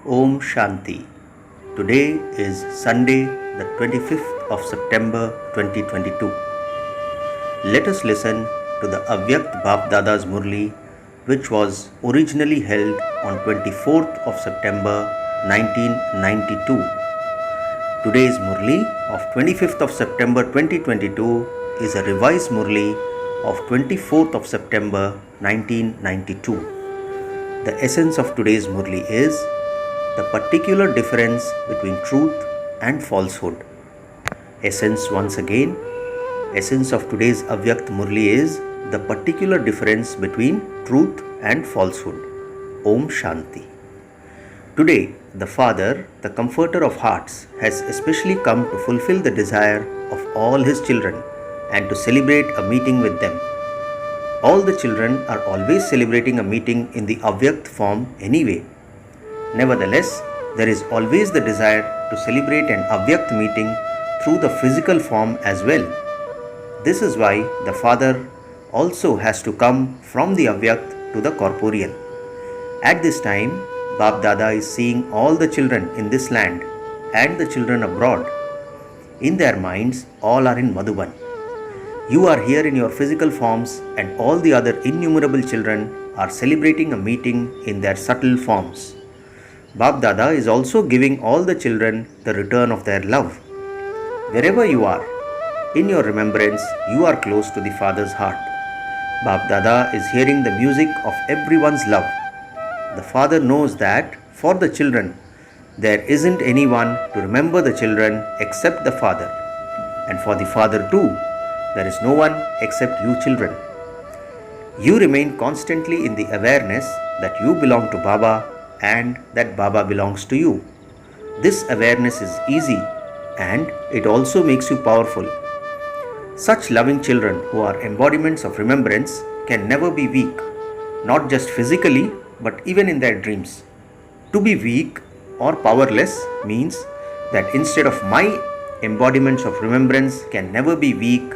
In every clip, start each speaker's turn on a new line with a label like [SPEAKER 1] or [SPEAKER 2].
[SPEAKER 1] Om Shanti. Today is Sunday, the 25th of September 2022. Let us listen to the Avyakt Bap Dada's Murli, which was originally held on 24th of September 1992. Today's Murli of 25th of September 2022 is a revised Murli of 24th of September 1992. The essence of today's Murli is the particular difference between truth and falsehood. Essence once again. Essence of today's Avyakt Murli is the particular difference between truth and falsehood. Om Shanti. Today, the Father, the Comforter of Hearts, has especially come to fulfill the desire of all His children and to celebrate a meeting with them. All the children are always celebrating a meeting in the Avyakt form anyway. Nevertheless, there is always the desire to celebrate an Avyakt meeting through the physical form as well. This is why the Father also has to come from the Avyakt to the corporeal. At this time, Bap Dada is seeing all the children in this land and the children abroad. In their minds, all are in Madhuban. You are here in your physical forms, and all the other innumerable children are celebrating a meeting in their subtle forms. Bap Dada is also giving all the children the return of their love. Wherever you are, in your remembrance, you are close to the Father's heart. Bap Dada is hearing the music of everyone's love. The Father knows that for the children, there isn't anyone to remember the children except the Father. And for the Father too, there is no one except you children. You remain constantly in the awareness that you belong to Baba and that Baba belongs to you. This awareness is easy and it also makes you powerful. Such loving children who are embodiments of remembrance can never be weak, not just physically but even in their dreams. To be weak or powerless means that instead of my embodiments of remembrance can never be weak,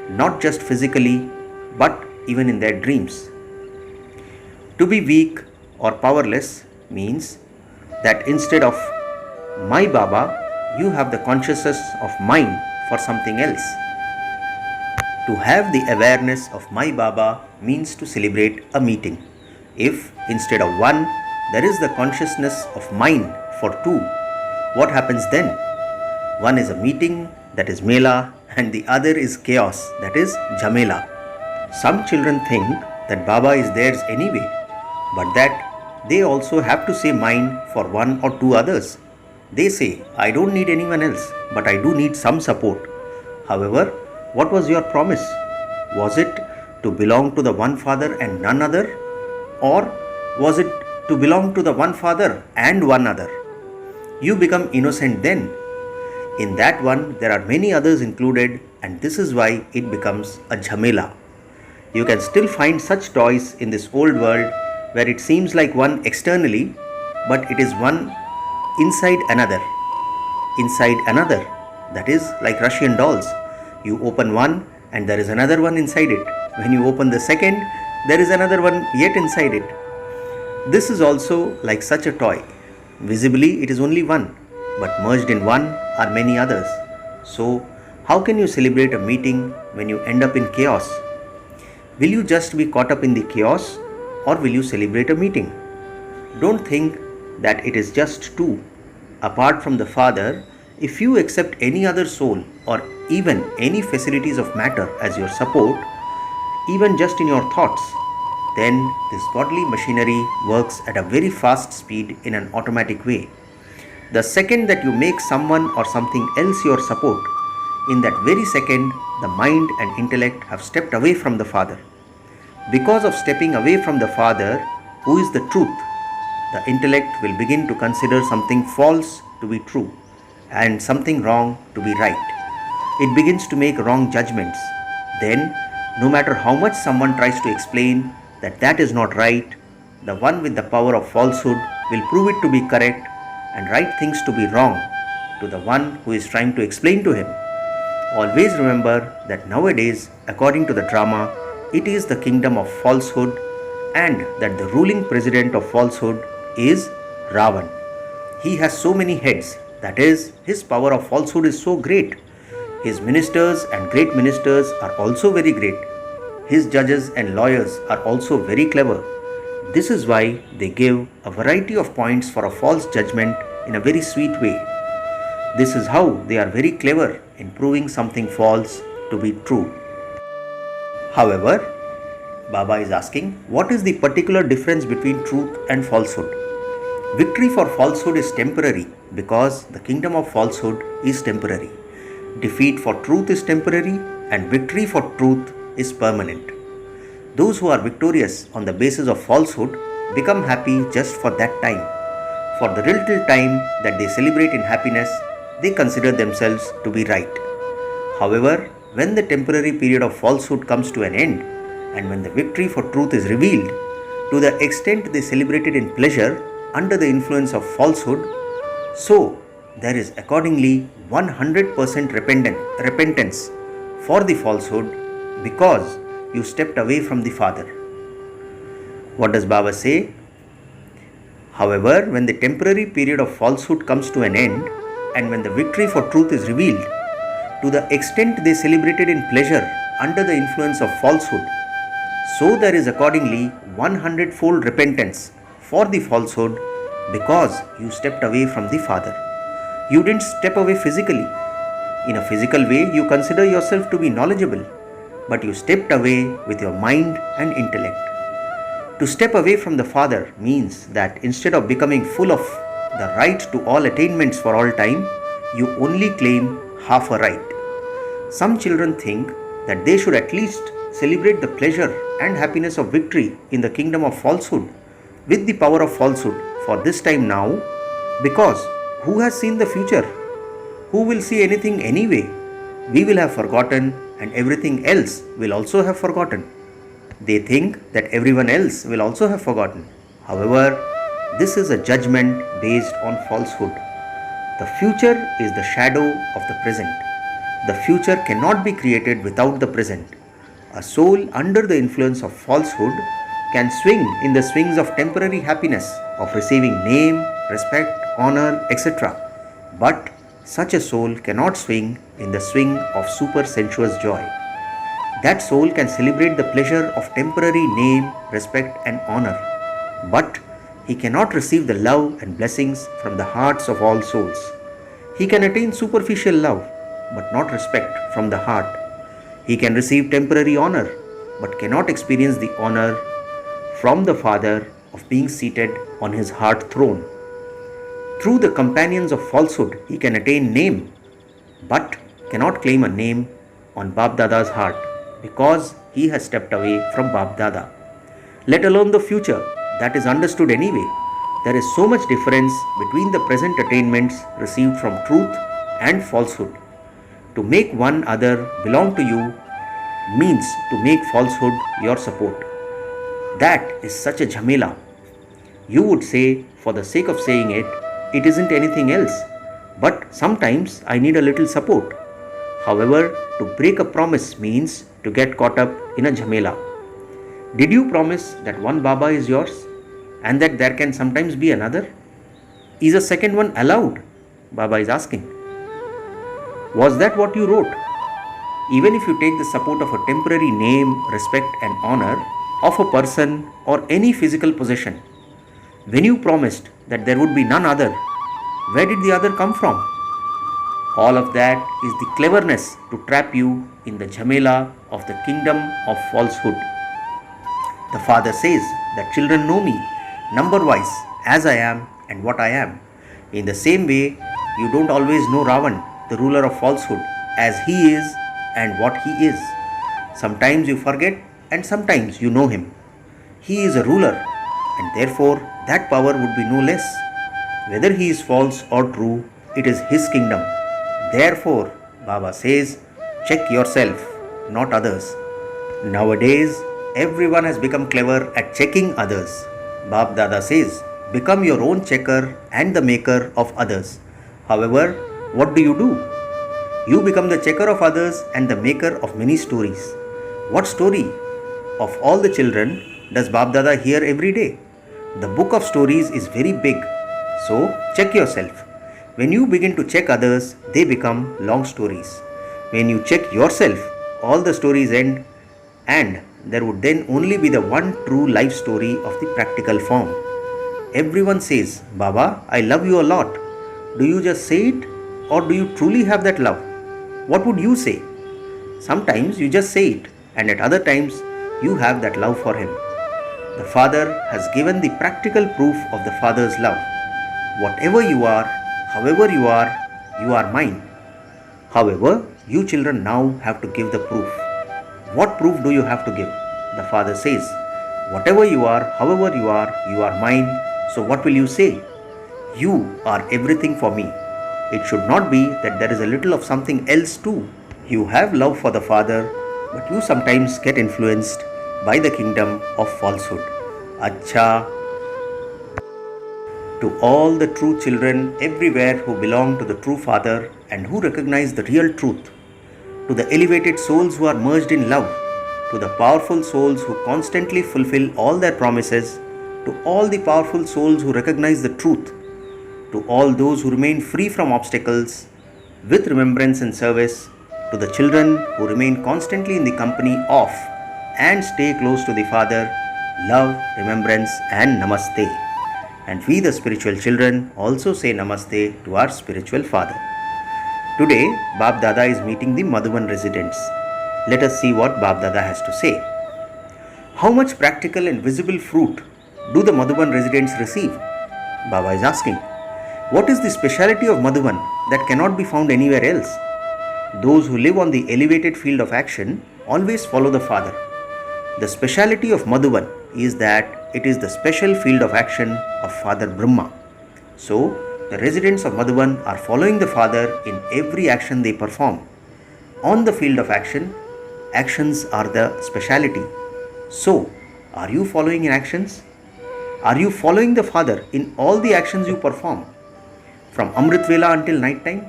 [SPEAKER 1] not just physically but even in their dreams. To be weak or powerless means that instead of my Baba, you have the consciousness of mine for something else. To have the awareness of my Baba means to celebrate a meeting. If instead of one, there is the consciousness of mine for two, what happens then? One is a meeting, that is Mela, and the other is chaos, that is Jamela. Some children think that Baba is theirs anyway, but that they also have to say mine for one or two others. They say, I don't need anyone else, but I do need some support. However, what was your promise? Was it to belong to the one Father and none other? Or was it to belong to the one Father and one other? You become innocent then. In that one, there are many others included, and this is why it becomes a Jhamela. You can still find such toys in this old world where it seems like one externally, but it is one inside another. Inside another. That is like Russian dolls. You open one and there is another one inside it. When you open the second, there is another one yet inside it. This is also like such a toy. Visibly, it is only one, but merged in one are many others. So, how can you celebrate a meeting when you end up in chaos? Will you just be caught up in the chaos, or will you celebrate a meeting? Don't think that it is just two. Apart from the Father, if you accept any other soul or even any facilities of matter as your support, even just in your thoughts, then this godly machinery works at a very fast speed in an automatic way. The second that you make someone or something else your support, in that very second, the mind and intellect have stepped away from the Father. Because of stepping away from the Father, who is the truth, the intellect will begin to consider something false to be true and something wrong to be right. It begins to make wrong judgments. Then, no matter how much someone tries to explain that that is not right, the one with the power of falsehood will prove it to be correct and right things to be wrong to the one who is trying to explain to him. Always remember that nowadays, according to the drama, it is the kingdom of falsehood and that the ruling president of falsehood is Ravan. he has so many heads. That is, his power of falsehood is so great. His ministers and great ministers are also very great. His judges and lawyers are also very clever. This is why they give a variety of points for a false judgment in a very sweet way. This is how they are very clever in proving something false to be true. However, Baba is asking, what is the particular difference between truth and falsehood? Victory for falsehood is temporary because the kingdom of falsehood is temporary. Defeat for truth is temporary and victory for truth is permanent. Those who are victorious on the basis of falsehood become happy just for that time. For the little time that they celebrate in happiness, they consider themselves to be right. However, when the temporary period of falsehood comes to an end, and when the victory for truth is revealed, to the extent they celebrated in pleasure under the influence of falsehood, so there is accordingly 100% repentance for the falsehood because you stepped away from the Father. What does Baba say? However, when the temporary period of falsehood comes to an end, and when the victory for truth is revealed, to the extent they celebrated in pleasure under the influence of falsehood, so there is accordingly 100-fold repentance for the falsehood because you stepped away from the Father. You didn't step away physically. In a physical way, you consider yourself to be knowledgeable, but you stepped away with your mind and intellect. To step away from the Father means that instead of becoming full of the right to all attainments for all time, you only claim half a right. Some children think that they should at least celebrate the pleasure and happiness of victory in the kingdom of falsehood with the power of falsehood for this time now, because who has seen the future? Who will see anything anyway? We will have forgotten and everything else will also have forgotten. They think that everyone else will also have forgotten. However, this is a judgment based on falsehood. The future is the shadow of the present. The future cannot be created without the present. A soul under the influence of falsehood can swing in the swings of temporary happiness, of receiving name, respect, honor, etc. But such a soul cannot swing in the swing of super sensuous joy. That soul can celebrate the pleasure of temporary name, respect and honor, but he cannot receive the love and blessings from the hearts of all souls. He can attain superficial love, but not respect from the heart. He can receive temporary honor, but cannot experience the honor from the Father of being seated on his heart throne. Through the companions of falsehood, he can attain name, but cannot claim a name on Bap Dada's heart because he has stepped away from Bap Dada. Let alone the future that is understood anyway. There is so much difference between the present attainments received from truth and falsehood. To make one other belong to you means to make falsehood your support. That is such a jhamela. You would say, for the sake of saying it, it isn't anything else. But sometimes I need a little support. However, to break a promise means to get caught up in a jhamela. Did you promise that one Baba is yours and that there can sometimes be another? Is a second one allowed? Baba is asking. Was that what you wrote? Even if you take the support of a temporary name, respect and honor of a person or any physical possession, when you promised that there would be none other, where did the other come from? All of that is the cleverness to trap you in the jhamela of the kingdom of falsehood. The Father says that children know me number-wise as I am and what I am. In the same way, you don't always know Ravan, the ruler of falsehood, as he is and what he is. Sometimes you forget and sometimes you know him. He is a ruler and therefore that power would be no less. Whether he is false or true, it is his kingdom. Therefore, Baba says, check yourself, not others. Nowadays, everyone has become clever at checking others. Bap Dada says, become your own checker and the maker of others. However, what do? You become the checker of others and the maker of many stories. What story of all the children does Bap Dada hear every day? The book of stories is very big. So, check yourself. When you begin to check others, they become long stories. When you check yourself, all the stories end, and there would then only be the one true life story of the practical form. Everyone says, Baba, I love you a lot. Do you just say it, or do you truly have that love? What would you say? Sometimes you just say it, and at other times you have that love for him. The Father has given the practical proof of the Father's love. Whatever you are, however you are mine. However, you children now have to give the proof. What proof do you have to give? The Father says, whatever you are, however you are mine. So what will you say? You are everything for me. It should not be that there is a little of something else too. You have love for the Father, but you sometimes get influenced by the kingdom of falsehood. Acha. To all the true children everywhere who belong to the true Father and who recognize the real truth, to the elevated souls who are merged in love, to the powerful souls who constantly fulfill all their promises, to all the powerful souls who recognize the truth, to all those who remain free from obstacles, with remembrance and service, to the children who remain constantly in the company of and stay close to the Father, love, remembrance and namaste. And we the spiritual children also say namaste to our spiritual Father. Today, Bap Dada is meeting the Madhuban residents. Let us see what Bap Dada has to say. How much practical and visible fruit do the Madhuban residents receive? Baba is asking. What is the speciality of Madhuban that cannot be found anywhere else? Those who live on the elevated field of action always follow the Father. The speciality of Madhuban is that it is the special field of action of Father Brahma. So, the residents of Madhuban are following the Father in every action they perform. On the field of action, actions are the speciality. So, are you following in actions? Are you following the Father in all the actions you perform? From Amrit Vela until night time?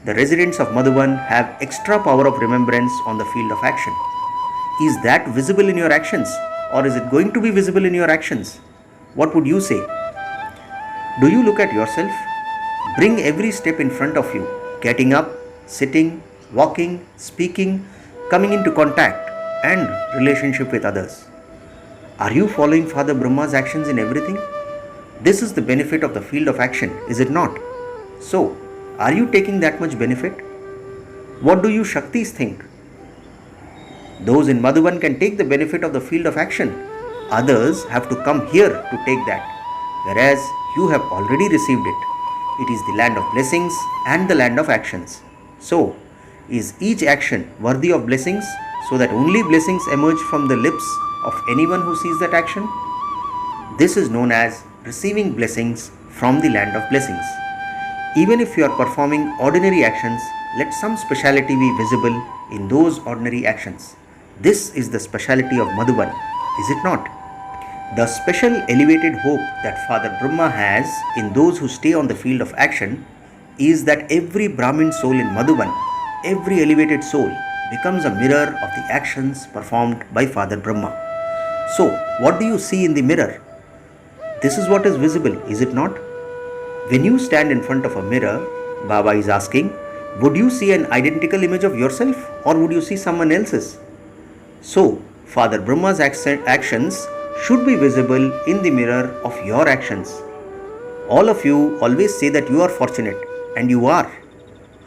[SPEAKER 1] The residents of Madhuban have extra power of remembrance on the field of action. Is that visible in your actions, or is it going to be visible in your actions? What would you say? Do you look at yourself? Bring every step in front of you, getting up, sitting, walking, speaking, coming into contact and relationship with others. Are you following Father Brahma's actions in everything? This is the benefit of the field of action, is it not? So, are you taking that much benefit? What do you Shaktis think? Those in Madhuban can take the benefit of the field of action. Others have to come here to take that, whereas you have already received it. It is the land of blessings and the land of actions. So, is each action worthy of blessings so that only blessings emerge from the lips of anyone who sees that action? This is known as receiving blessings from the land of blessings. Even if you are performing ordinary actions, let some speciality be visible in those ordinary actions. This is the speciality of Madhuban, is it not? The special elevated hope that Father Brahma has in those who stay on the field of action is that every Brahmin soul in Madhuban, every elevated soul, becomes a mirror of the actions performed by Father Brahma. So, what do you see in the mirror? This is what is visible, is it not? When you stand in front of a mirror, Baba is asking, would you see an identical image of yourself or would you see someone else's? So, Father Brahma's actions should be visible in the mirror of your actions. All of you always say that you are fortunate, and you are.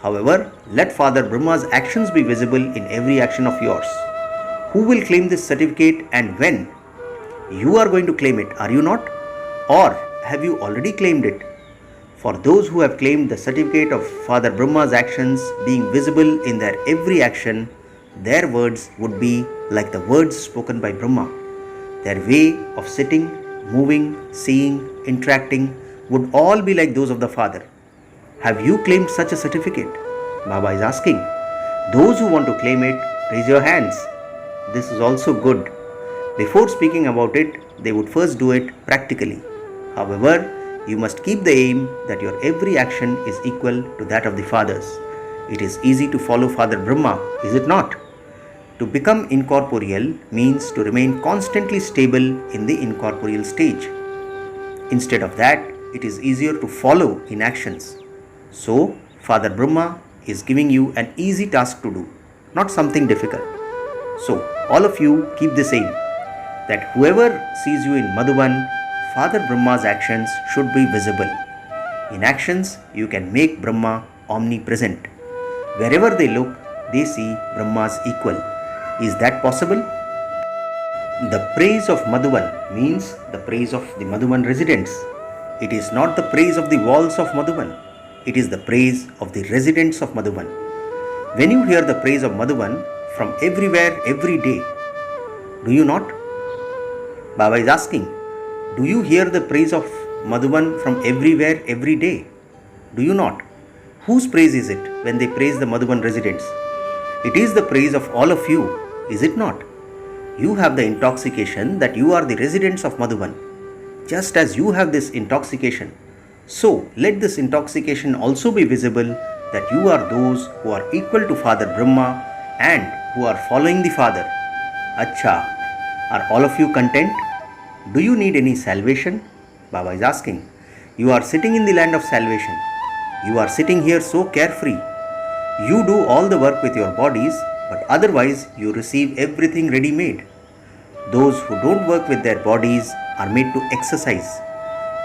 [SPEAKER 1] However, let Father Brahma's actions be visible in every action of yours. Who will claim this certificate and when? You are going to claim it, are you not? Or have you already claimed it? For those who have claimed the certificate of Father Brahma's actions being visible in their every action, their words would be like the words spoken by Brahma. Their way of sitting, moving, seeing, interacting would all be like those of the Father. Have you claimed such a certificate? Baba is asking. Those who want to claim it, raise your hands. This is also good. Before speaking about it, they would first do it practically. However, you must keep the aim that your every action is equal to that of the Fathers. It is easy to follow Father Brahma, is it not? To become incorporeal means to remain constantly stable in the incorporeal stage. Instead of that, it is easier to follow in actions. So, Father Brahma is giving you an easy task to do, not something difficult. So, all of you keep this aim that whoever sees you in Madhuban, Father Brahma's actions should be visible. In actions, you can make Brahma omnipresent. Wherever they look, they see Brahma's equal. Is that possible? The praise of Madhuban means the praise of the Madhuban residents. It is not the praise of the walls of Madhuban. It is the praise of the residents of Madhuban. When you hear the praise of Madhuban from everywhere, every day, do you not? Baba is asking, do you hear the praise of Madhuban from everywhere, every day? Do you not? Whose praise is it when they praise the Madhuban residents? It is the praise of all of you, is it not? You have the intoxication that you are the residents of Madhuban, just as you have this intoxication. So, let this intoxication also be visible that you are those who are equal to Father Brahma and who are following the Father. Acha, are all of you content? Do you need any salvation? Baba is asking. You are sitting in the land of salvation. You are sitting here so carefree. You do all the work with your bodies, but otherwise you receive everything ready-made. Those who don't work with their bodies are made to exercise.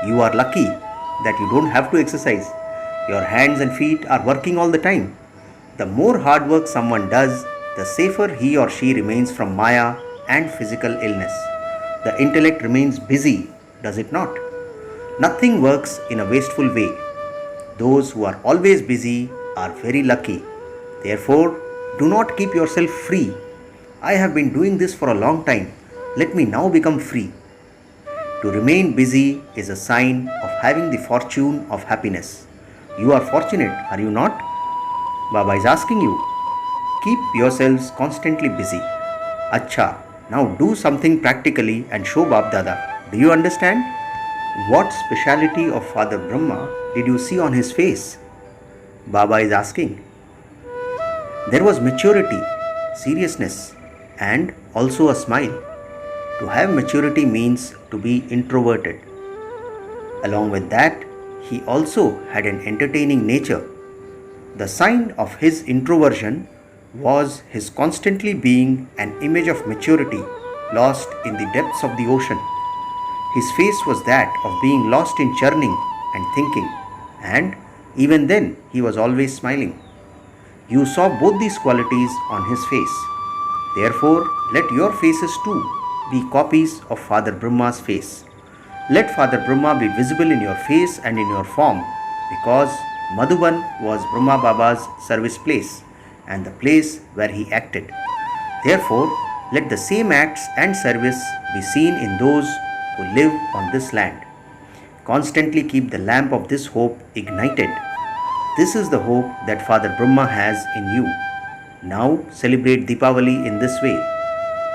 [SPEAKER 1] You are lucky that you don't have to exercise. Your hands and feet are working all the time. The more hard work someone does, the safer he or she remains from Maya and physical illness. The intellect remains busy, does it not? Nothing works in a wasteful way. Those who are always busy are very lucky. Therefore, do not keep yourself free. I have been doing this for a long time. Let me now become free. To remain busy is a sign of having the fortune of happiness. You are fortunate, are you not? Baba is asking you. Keep yourselves constantly busy. Acha, now do something practically and show Bab Dada. Do you understand? What speciality of Father Brahma did you see on his face? Baba is asking. There was maturity, seriousness, and also a smile. To have maturity means to be introverted. Along with that, he also had an entertaining nature. The sign of his introversion was his constantly being an image of maturity lost in the depths of the ocean. His face was that of being lost in churning and thinking, and even then he was always smiling. You saw both these qualities on his face. Therefore, let your faces too be copies of Father Brahma's face. Let Father Brahma be visible in your face and in your form, because Madhuban was Brahma Baba's service place and the place where he acted. Therefore, let the same acts and service be seen in those who live on this land. Constantly keep the lamp of this hope ignited. This is the hope that Father Brahma has in you. Now celebrate Deepavali in this way.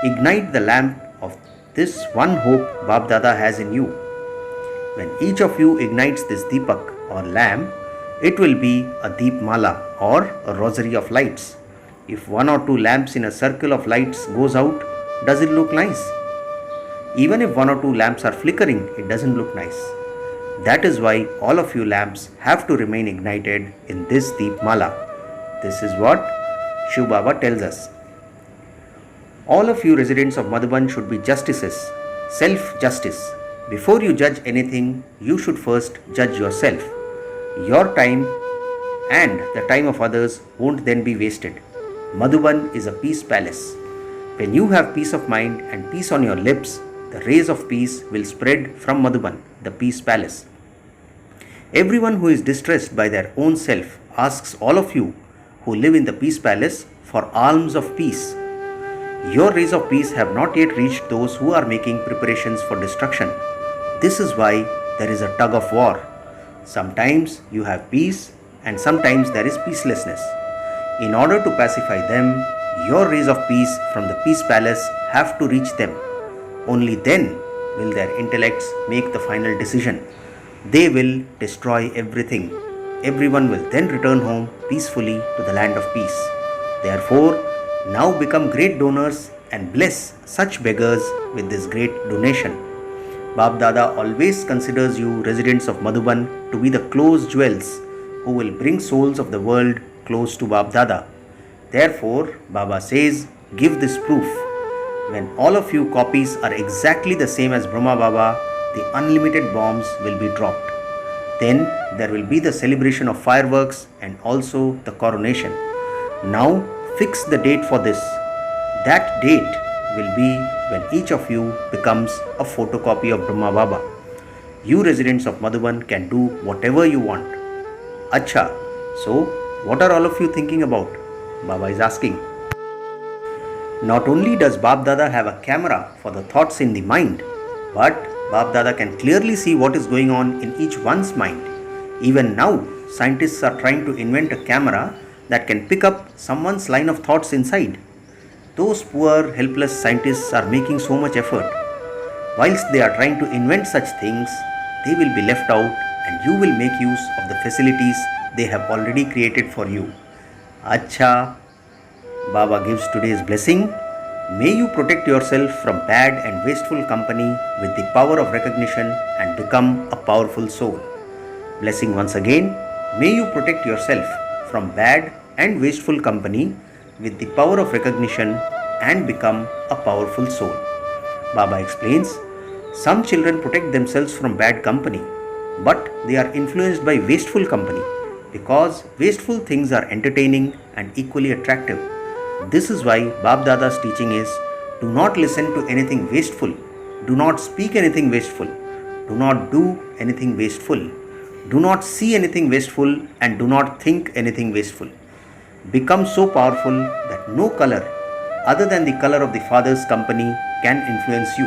[SPEAKER 1] Ignite the lamp of this one hope Bab Dada has in you. When each of you ignites this Deepak or lamp, it will be a Deep Mala or a rosary of lights. If one or two lamps in a circle of lights goes out, does it look nice? Even if one or two lamps are flickering, it doesn't look nice. That is why all of you lamps have to remain ignited in this Deep Mala. This is what Shiv Baba tells us. All of you residents of Madhuban should be justices, self-justice. Before you judge anything, you should first judge yourself. Your time and the time of others won't then be wasted. Madhuban is a peace palace. When you have peace of mind and peace on your lips, the rays of peace will spread from Madhuban, the peace palace. Everyone who is distressed by their own self asks all of you who live in the peace palace for alms of peace. Your rays of peace have not yet reached those who are making preparations for destruction. This is why there is a tug of war. Sometimes you have peace and sometimes there is peacelessness. In order to pacify them, your rays of peace from the peace palace have to reach them. Only then will their intellects make the final decision. They will destroy everything. Everyone will then return home peacefully to the land of peace. Therefore, now become great donors and bless such beggars with this great donation. Bab Dada always considers you residents of Madhuban to be the close jewels who will bring souls of the world close to Bab Dada. Therefore, Baba says, give this proof. When all of you copies are exactly the same as Brahma Baba, the unlimited bombs will be dropped. Then there will be the celebration of fireworks and also the coronation. Now fix the date for this. That date will be when each of you becomes a photocopy of Brahma Baba. You residents of Madhuban can do whatever you want. Acha, so what are all of you thinking about? Baba is asking. Not only does Bab Dada have a camera for the thoughts in the mind, but Bab Dada can clearly see what is going on in each one's mind. Even now, scientists are trying to invent a camera that can pick up someone's line of thoughts inside. Those poor, helpless scientists are making so much effort. Whilst they are trying to invent such things, they will be left out and you will make use of the facilities they have already created for you. Acha, Baba gives today's blessing. May you protect yourself from bad and wasteful company with the power of recognition and become a powerful soul. Blessing once again. May you protect yourself from bad and wasteful company with the power of recognition and become a powerful soul. Baba explains, some children protect themselves from bad company, but they are influenced by wasteful company because wasteful things are entertaining and equally attractive. This is why Bab Dada's teaching is, do not listen to anything wasteful, do not speak anything wasteful, do not do anything wasteful, do not see anything wasteful, and do not think anything wasteful. Become so powerful that no color other than the color of the Father's company can influence you.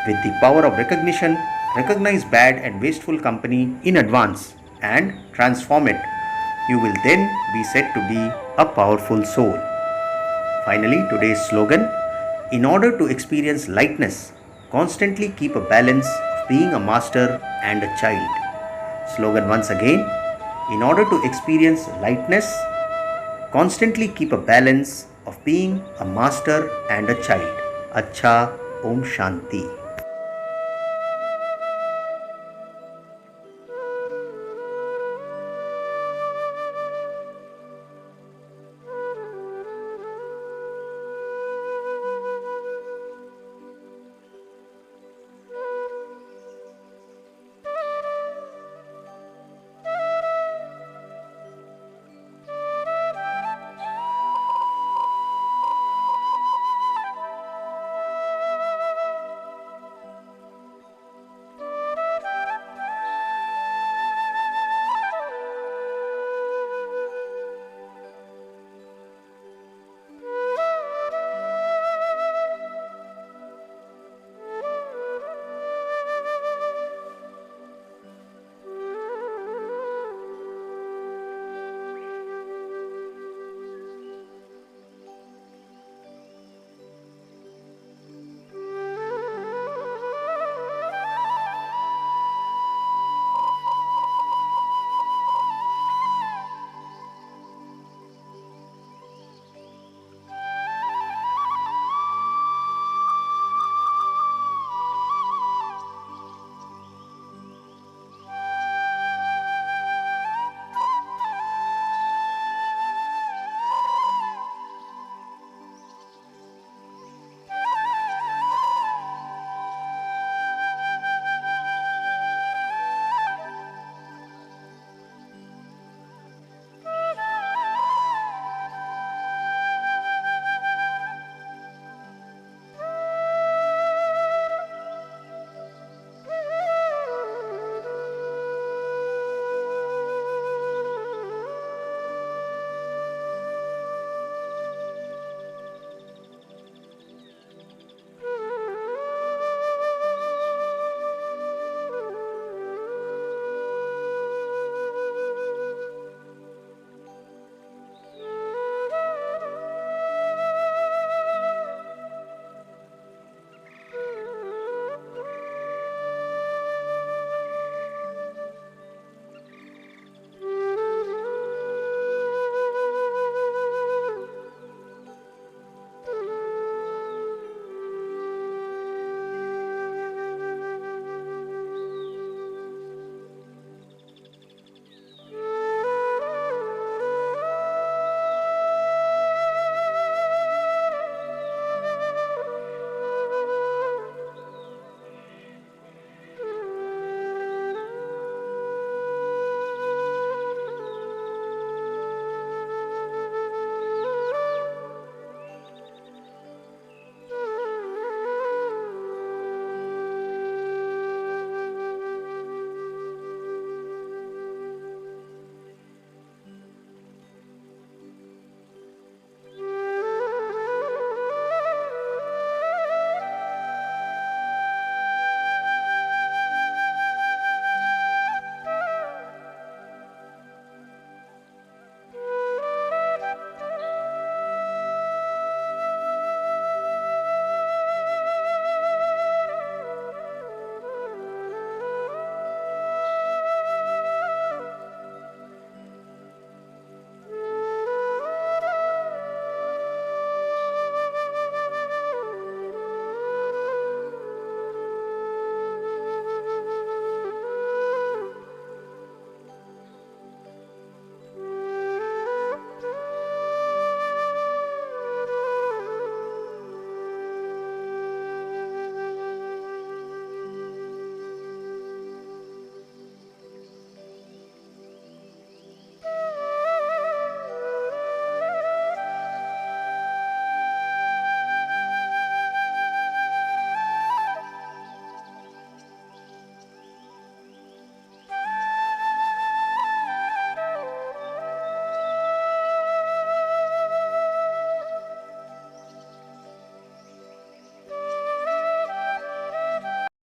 [SPEAKER 1] With the power of recognition, recognize bad and wasteful company in advance and transform it. You will then be said to be a powerful soul. Finally, today's slogan, in order to experience lightness, constantly keep a balance of being a master and a child. Slogan once again, in order to experience lightness, constantly keep a balance of being a master and a child. Acha, Om Shanti.